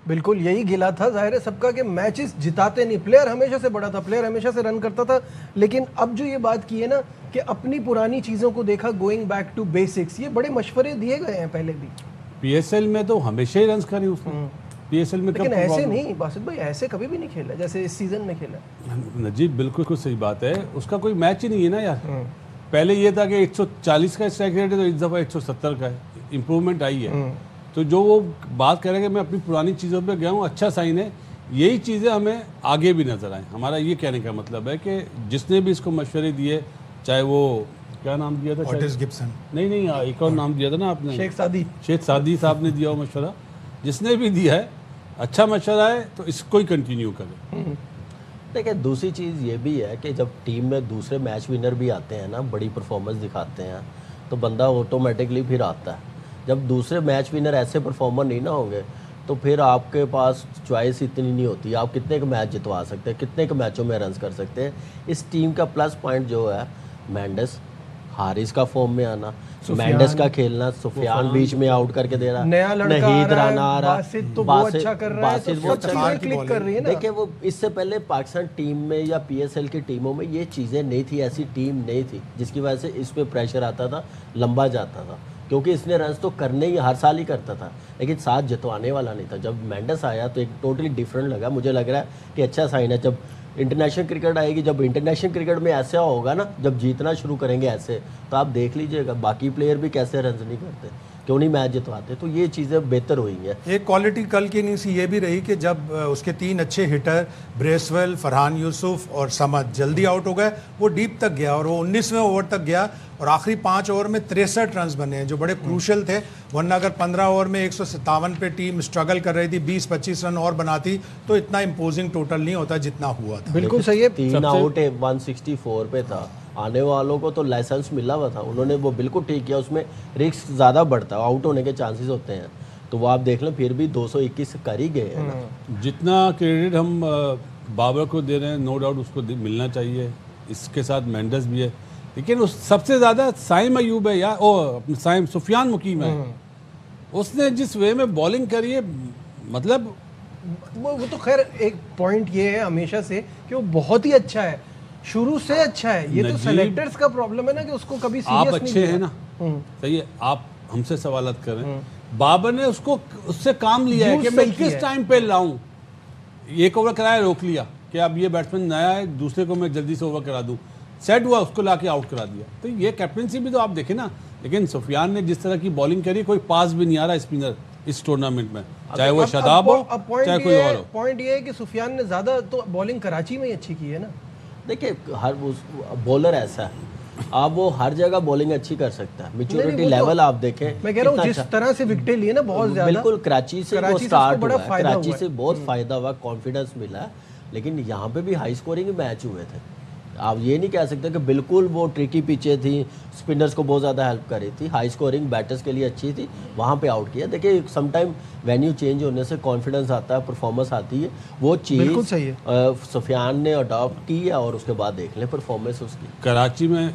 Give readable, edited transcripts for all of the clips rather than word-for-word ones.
بالکل یہی گلا تھا ظاہر ہے سب کا کہ میچز جتاتے نہیں. پلیئر ہمیشہ سے بڑا تھا, پلیئر ہمیشہ سے رن کرتا تھا, لیکن اب جو یہ بات کی ہے نا کہ اپنی پرانی چیزوں کو دیکھا, گوئنگ بیک ٹو بیسکس, یہ بڑے مشورے دیے گئے ہیں پہلے بھی. پی ایس ایل میں تو ہمیشہ ہی رنز کرے اس نے, پی ایس ایل میں لیکن ایسے نہیں باسط بھائی, ایسے کبھی بھی نہیں کھیلا جیسے اس سیزن میں کھیلا. نجیب بالکل صحیح بات ہے, اس کا کوئی میچ ہی نہیں ہے نا یار. پہلے یہ تھا کہ 140 کا اسٹرائک ریٹ ہے تو اس دفعہ 170 کا ہے, امپرومنٹ آئی ہے. تو جو وہ بات کر رہے ہیں کہ میں اپنی پرانی چیزوں پہ گیا ہوں, اچھا سائن ہے. یہی چیزیں ہمیں آگے بھی نظر آئیں. ہمارا یہ کہنے کا مطلب ہے کہ جس نے بھی اس کو مشورے دیے, چاہے وہ کیا نام دیا تھا, اوٹس گبسن, نہیں ایک اور نام دیا تھا نا آپ نے, شیخ سعدی صاحب نے دیا ہو مشورہ, جس نے بھی دیا ہے اچھا مشورہ ہے تو اس کو ہی کنٹینیو کرے. دیکھیں دوسری چیز یہ بھی ہے کہ جب ٹیم میں دوسرے میچ ونر بھی آتے ہیں نا, بڑی پرفارمنس دکھاتے ہیں, تو بندہ آٹومیٹکلی پھر آتا ہے. جب دوسرے میچ ونر ایسے پرفارمر نہیں نہ ہوں گے تو پھر آپ کے پاس چوائس اتنی نہیں ہوتی. آپ کتنے کا میچ جتوا سکتے ہیں, کتنے کے میچوں میں رنز کر سکتے ہیں. اس ٹیم کا پلس پوائنٹ جو ہے مینڈس, حارث کا فارم میں آنا, مینڈس کا کھیلنا, سفیان بیچ میں آؤٹ کر کے دے رہا, نیا لڑکا نہید رانا آ رہا, باسط تو وہ اچھا کر رہا ہے, تو سب چیزیں کلک کر رہی ہے نا. دیکھیں وہ اس سے پہلے پاکستان ٹیم میں یا پی ایس ایل کی ٹیموں میں یہ چیزیں نہیں تھی, ایسی ٹیم نہیں تھی جس کی وجہ سے اس پہ پریشر آتا تھا, لمبا جاتا تھا, کیونکہ اس نے رنز تو کرنے ہی ہر سال ہی کرتا تھا, لیکن ساتھ جتوانے والا نہیں تھا. جب مینڈس آیا تو ایک ٹوٹلی ڈیفرنٹ لگا. مجھے لگ رہا ہے کہ اچھا سائن ہے. جب انٹرنیشنل کرکٹ آئے گی, جب انٹرنیشنل کرکٹ میں ایسا ہوگا نا, جب جیتنا شروع کریں گے ایسے, تو آپ دیکھ لیجئے گا باقی پلیئر بھی کیسے رنز نہیں کرتے, کیوں نہیں میچ جتواتے. تو یہ چیزیں بہتر ہوئی ہیں. ایک کوالٹی کل کی اننگز یہ بھی رہی کہ جب اس کے 3 اچھے ہٹر بریسویل, فرحان یوسف اور سمد جلدی آؤٹ ہو گئے, وہ ڈیپ تک گیا اور وہ 19ویں اوور تک گیا, اور آخری 5 اوور میں 63 رنز بنے ہیں جو بڑے کروشل تھے. ورنہ اگر 15 اوور میں 157 پہ ٹیم اسٹرگل کر رہی تھی, 20-25 رن اور بناتی تو اتنا امپوزنگ ٹوٹل نہیں ہوتا جتنا ہوا تھا. بالکل صحیح ہے. 3 آؤٹ 164 پہ تھا. آنے والوں کو تو لائسنس ملا ہوا تھا, انہوں نے وہ بالکل ٹھیک کیا. اس میں رسک زیادہ بڑھتا ہے, آؤٹ ہونے کے چانسز ہوتے ہیں. تو وہ آپ دیکھ لیں پھر بھی 221 کر ہی گئے ہیں. جتنا کریڈٹ ہم بابر کو دے رہے ہیں, نو ڈاؤٹ اس کو ملنا چاہیے, اس کے ساتھ مینڈس بھی ہے, لیکن اس سب سے زیادہ سائم ایوب ہے یا سفیان مقیم ہے. اس نے جس وے میں بالنگ کری ہے, مطلب وہ تو خیر ایک پوائنٹ یہ ہے ہمیشہ سے کہ وہ بہت ہی اچھا ہے, شروع سے اچھا ہے. یہ تو سلیکٹرز کا پرابلم ہے نا کہ اس کو کبھی سیریس نہیں. آپ اچھے ہیں نا, صحیح ہے, آپ ہم سے سوالات کر رہے ہیں. بابر نے اس سے کام لیا ہے کہ میں کس ٹائم پہ لاؤں. ایک اوور کرایا, روک لیا کہ اب یہ بیٹسمین نیا ہے, دوسرے کو میں جلدی سے اوور کرا دوں, سیٹ ہوا, اس کو لا کے آؤٹ کرا دیا. تو یہ کیپٹنسی بھی تو آپ دیکھیں نا. لیکن سفیان نے جس طرح کی بالنگ کری, کوئی پاس بھی نہیں آ رہا اسپنر اس ٹورنامنٹ میں, چاہے وہ شاداب ہو چاہے کوئی اور ہو. پوائنٹ یہ ہے کہ سفیان نے زیادہ تو بالنگ کراچی میں ہی اچھی کی ہے نا. دیکھیں ہر بولر ایسا ہے, آپ وہ ہر جگہ بولنگ اچھی کر سکتا ہے. میچورٹی لیول آپ دیکھیں, میں کہہ رہا ہوں جس طرح سے وکٹیں لیے نا بہت زیادہ, بالکل کراچی سے وہ سٹارٹ ہوا ہے, کراچی سے بہت فائدہ ہوا, کانفیڈنس ملا. لیکن یہاں پہ بھی ہائی سکورنگ میچ ہوئے تھے. آپ یہ نہیں کہہ سکتے کہ بالکل وہ ٹرکی پیچیں تھیں, اسپنرز کو بہت زیادہ ہیلپ کر رہی تھی. ہائی سکورنگ بیٹرز کے لیے اچھی تھی, وہاں پہ آؤٹ کیا. دیکھیں سم ٹائم وینیو چینج ہونے سے کانفیڈنس آتا ہے, پرفارمنس آتی ہے. وہ چیز سفیان نے اڈاپٹ کی ہے, اور اس کے بعد دیکھ لیں پرفارمنس اس کی. کراچی میں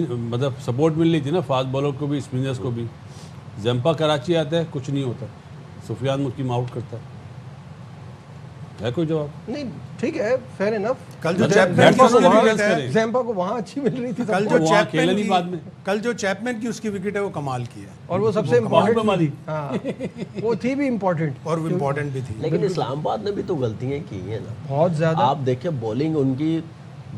مطلب سپورٹ مل رہی تھی نا, فاسٹ بالر کو بھی, اسپنرز کو بھی. زمپا کراچی آتا ہے, کچھ نہیں ہوتا, سفیان مقیم آؤٹ کرتا ہے. کوئی جواب نہیں, ٹھیک ہے, فیئر انف. کل جو زیمپا کو وہاں اچھی مل رہی تھی, کل جو چیپمین کی اس کی وکٹ ہے وہ کمال کی ہے, اور وہ سب سے امپورٹنٹ, وہ تھی بھی امپورٹنٹ, اور وہ امپورٹنٹ بھی تھی. لیکن اسلام آباد نے بھی تو غلطیاں کی ہیں نا بہت زیادہ. آپ دیکھیں بولنگ ان کی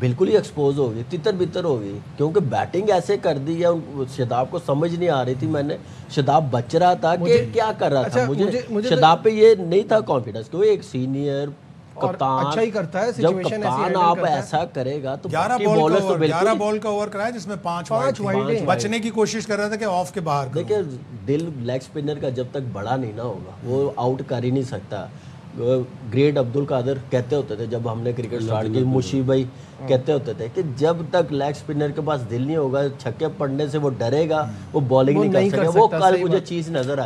بالکل ہی ایکسپوز ہو گئی, تتر بتر ہو گئی, کیونکہ بیٹنگ ایسے کر دی ہے. شاداب کو سمجھ نہیں آ رہی تھی. میں نے شاداب بچ رہا تھا کہ کیا کر رہا تھا. مجھے شاداب پہ یہ نہیں تھا کانفیڈنس, کیونکہ ایک سینئر کپتان, اچھا ہی کرتا ہے, جب کپتان آپ ایسا کرے گا تو 11 بال کا اوور کرایا جس میں 5 وائڈ, بچنے کی کوشش کر رہا تھا کہ آف کے باہر. دیکھیں دل لیگ اسپنر کا جب تک بڑا نہیں نہ ہوگا وہ آؤٹ کر ہی نہیں سکتا. گریٹ عبد القادر کہتے ہوتے تھے جب ہم نے کرکٹ سٹارٹ کی, مشی بھائی کہتے ہوتے تھے کہ جب تک لیگ اسپنر کے پاس دل نہیں ہوگا, چھکے پڑنے سے وہ ڈرے گا, وہ بالنگ نہیں کر سکے. وہ کل مجھے چیز نظر آئی.